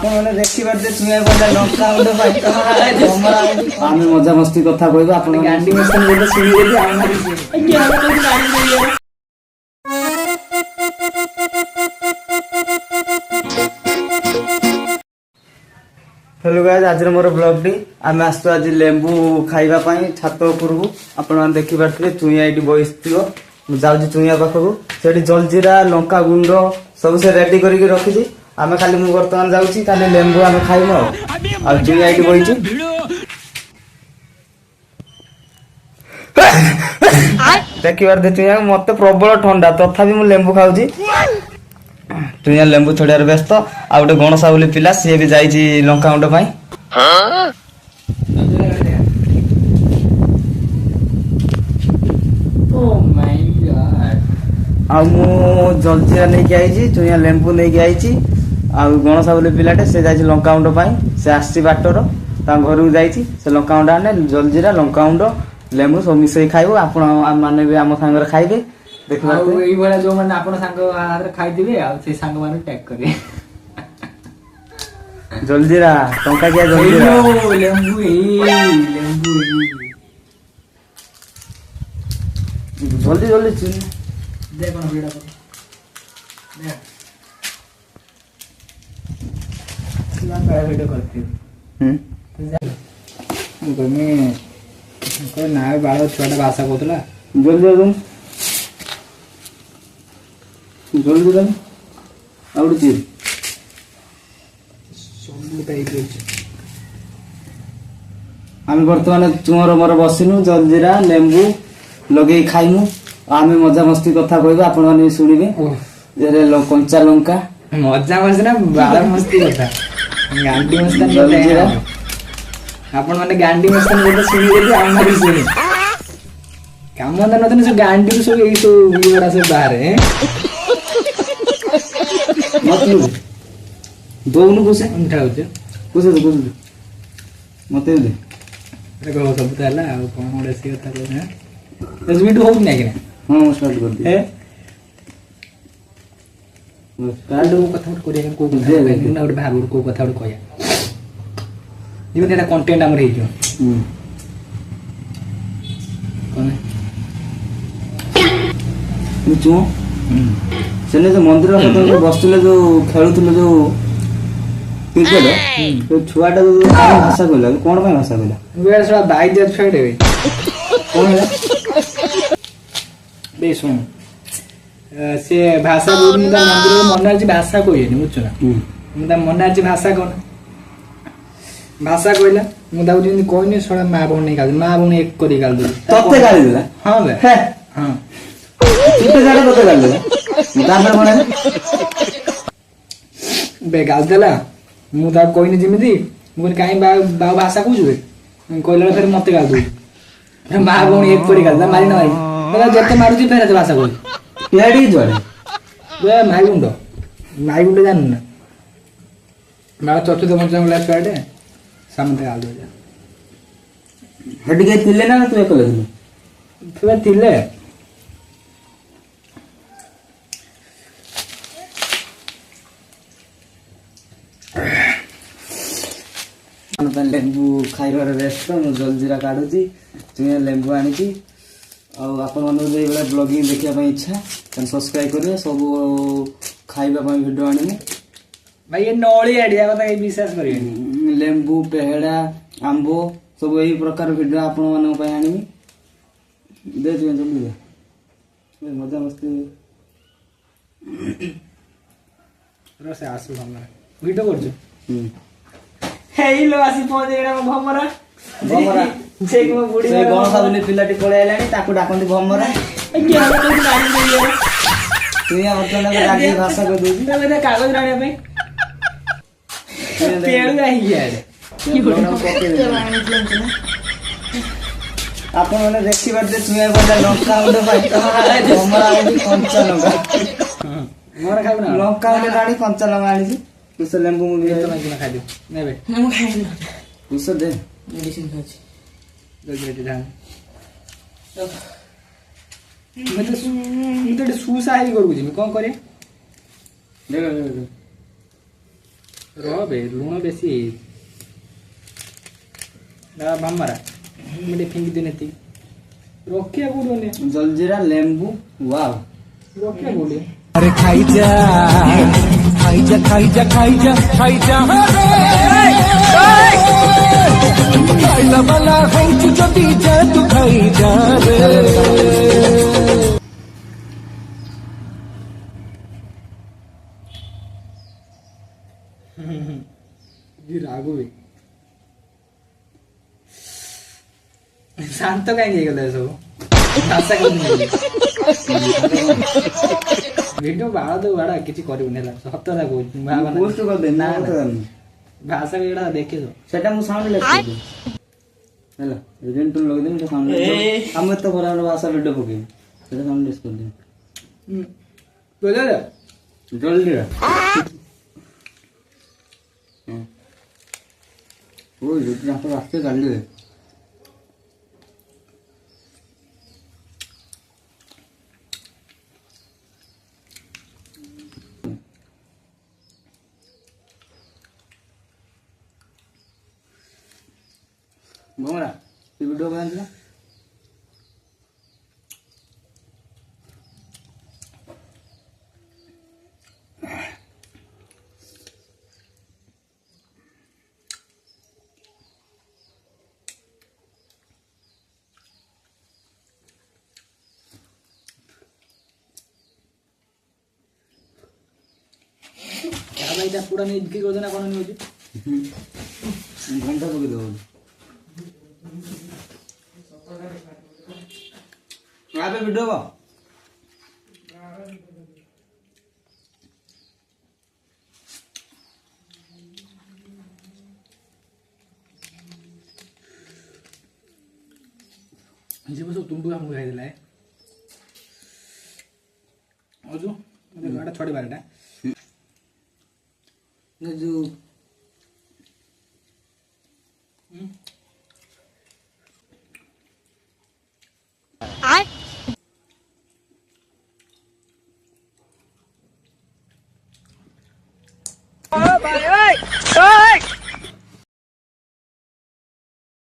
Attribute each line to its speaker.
Speaker 1: आपने देखी पारे चुया पड़ा लंका आम मजा मस्ती कथा कह गांडी मस्ती शुणी हेलो गाइस आज मोर ब्लॉग टी आम आसु आज लेंबू खाइबा छात उपर को आपण देखी पारे चुया ये बस जाऊँ चुया पाखक से जलजीरा लंका गुंड सब से रेडी करके रखी आम खाली मुझे बर्तमान जाऊँगी खाली लेंबू आम खाइम आ चुया ये बही देखी पारे चुया मत प्रबल ठंडा तथापि मु लेंबू खाऊँ चुया लेंबू छड़ियार व्यस्त आ गोटे गणसा बोली पिला सी भी जाइए लंका गुंड जलजीरा नहीं आई चुया लेंबू नहीं आई गणसा बोली पिलाटे से जाइए लंका गुंड से आसी बाटर घर को जाइए से लंका गुंड आने जलजीरा लंका गुंड लेंबू सब मिसई खाइबो आपण माने भी आम सांगे खाइबे
Speaker 2: जो मैंने आप खाई टैग करे
Speaker 1: जलजीरा टंका क्या जलजीरा
Speaker 2: लेंबू
Speaker 1: जल्दी जल्दी
Speaker 2: देख वीडियो करती ना बाल छुआ भाषा कहला
Speaker 1: जल्दी जल्दी दम आउट चीज आम बर्तमान तुमर मोर बसिनु जलजीरा लेंबू लगे खाइमु आम मजा मस्ती कथा कह आपण मैंने शुणे कंचा लंका
Speaker 2: मजा मस्ती ना बाल मस्ती कथा गांडी मस्ती आपण मैंने गांडी मस्ती शुणी आम शुणी काम धंदा सब गांडी सब यही सब ये सब बाहर
Speaker 1: मतलब दोनों कुछ
Speaker 2: उठा
Speaker 1: कुछ मत
Speaker 2: देखो सब तो है कौन गोटे सी कथा कहते वीडियो हो ना कि
Speaker 1: हाँ स्टार्ट कर दिए
Speaker 2: कथा करिया को कथा गोटे भाग को कथा गोटे कहया जेमति एटा कंटेंट हमर हेजो कोन
Speaker 1: चु सेने जो मंदिर बसुले जो खेलुले जो क्रिकेट तो छुआटा जो भाषा कहला कौन भाषा कहला
Speaker 2: वे सला बाई जेट फेड है
Speaker 1: कौन है
Speaker 2: बे सुन से भाषा मुदा मंदिर मन्ना जी भाषा कहनी बुझछ ना मुदा मन्ना जी भाषा कोन भाषा कहला मुदा जी कहनी सला मां बहन गाल मां बहन एक करी गाल दे
Speaker 1: तते गाली देला
Speaker 2: हां बे हां
Speaker 1: तते गाली तते गाली देला मुदा बने
Speaker 2: बे गाल देला मुदा कहनी जिमिति मुन काई बा भाषा कहजबे कहला फिर मते गाल दे मां बहन एक करी गाल मारी न भाई मला जते मारुची फेर भाषा कहली
Speaker 1: याडी जोड़े
Speaker 2: बे माई गुंड जान ना मारा चतुर्थ पंचम क्लास पढ़े सामने गाल दे
Speaker 1: हेड के थिले ना तू एकले
Speaker 2: फिर थिले
Speaker 1: लेंबू खाइबार व्यस्त मु जलजीरा काढुची चुया लेंबू आनी आपण मन ब्लॉगिंग देखा इच्छा सब्सक्राइब करें सब खाइबा वीडियो आनी
Speaker 2: भाई ये नौली आइडिया कथा विश्वास करिए
Speaker 1: लेंबू पेहड़ा आंबो सब यही प्रकार वीडियो आपण मन आनी दे दियो जल्दी दे मजा मस्ती
Speaker 2: रसे आसु हमरा वीडियो करछु हेलो आसी पहुंच गेला भमरा
Speaker 1: भमरा
Speaker 2: से को बुडी
Speaker 1: से गणसा बोली पिलाटी पळे आलानी ताकू डाकंदी भमरा
Speaker 2: क्या तो गाड़ी दे
Speaker 1: तू या मतलब गाड़ी भाषा को दे
Speaker 2: तो मेरा कागज राणे पे पेड़ गई यार
Speaker 1: आपण माने देखि बाटे चुया पड़ा लंका गुंड भमरा कंचा लंका
Speaker 2: मोर खाबो ना
Speaker 1: लंका गुंड गाड़ी कंचा लंका आनी कुछ लेंबू मु भी
Speaker 2: तो मैं खा दे नेबे
Speaker 1: हम खाइना कुछ दे
Speaker 2: मेडिसिन खाची जल्दी ध्यान मैं तो सुसा ही करू छी मैं कोन करे
Speaker 1: देख
Speaker 2: ରହବେ ଲୁଣ ବେଶୀ ମାମାରା ମୁଁ ଫିଙ୍ଗି ଦିନେ ରଖିବା କୋଉଠି
Speaker 1: ଜଲଜିରା ଲେମ୍ବୁ ୱାଓ
Speaker 2: ରଖିବା କୋଉଠି
Speaker 3: अरे खाइजा खाइजा खाइजा खाइजा खाइजा खाइला वाला हूँ जदि जा तू खाइजा रे
Speaker 2: ରାଗୁ ବି ଶାନ୍ତ କାହିଁକି ହେଇଗଲା ସବୁ ଆଶା କରୁନି ଭିଡିଓ ବାଳ ତ ବାଳ କିଛି କରିବୁନି ହେଲା ସତଟା କହୁଛି
Speaker 1: ପୋଷ୍ଟ କରିଦେ ନା
Speaker 2: ଭାଷା ଏଇଟା ଦେଖିଛ
Speaker 1: ସେଟା ମୁଁ ସାଉଣ୍ଡ ଲେଖିଦେବି ହେଲା ରିଜେଣ୍ଟ ଲଗେଇଦେବି ସେଟା ସାଉଣ୍ଡ ଆମେ ତ ଖରାପ ଭାଷା ଭିଡ଼ିଓ ପକେଇବି ସେଟା ସାଉଣ୍ଡ ଲେସ୍ କରିଦେବି
Speaker 2: ବୁଝିଲ
Speaker 1: ଜଲ୍ଦି ଓ ଯଦି ତାଙ୍କର ଆସ୍ତେ ଚାଲିବେ ଭମରା ସେ ଭିଡ଼ିଓ ବନାଇଥିଲା
Speaker 2: ଏଇଟା ପୁରା ନେଇକି କରୁଛ ନା କଣ ନେଉଛି
Speaker 1: ଘଣ୍ଟା ପକେଇ ଦେବ ଏବେ ଭିଡ଼ିଓ କହ
Speaker 2: ଯିବ ସବୁ ତୁମ୍ବୁ ଆମକୁ ଖାଇଦେଲା ଅଜୁ ଗାଟା ଛଡି ବାରଟା
Speaker 1: ଯୋଉ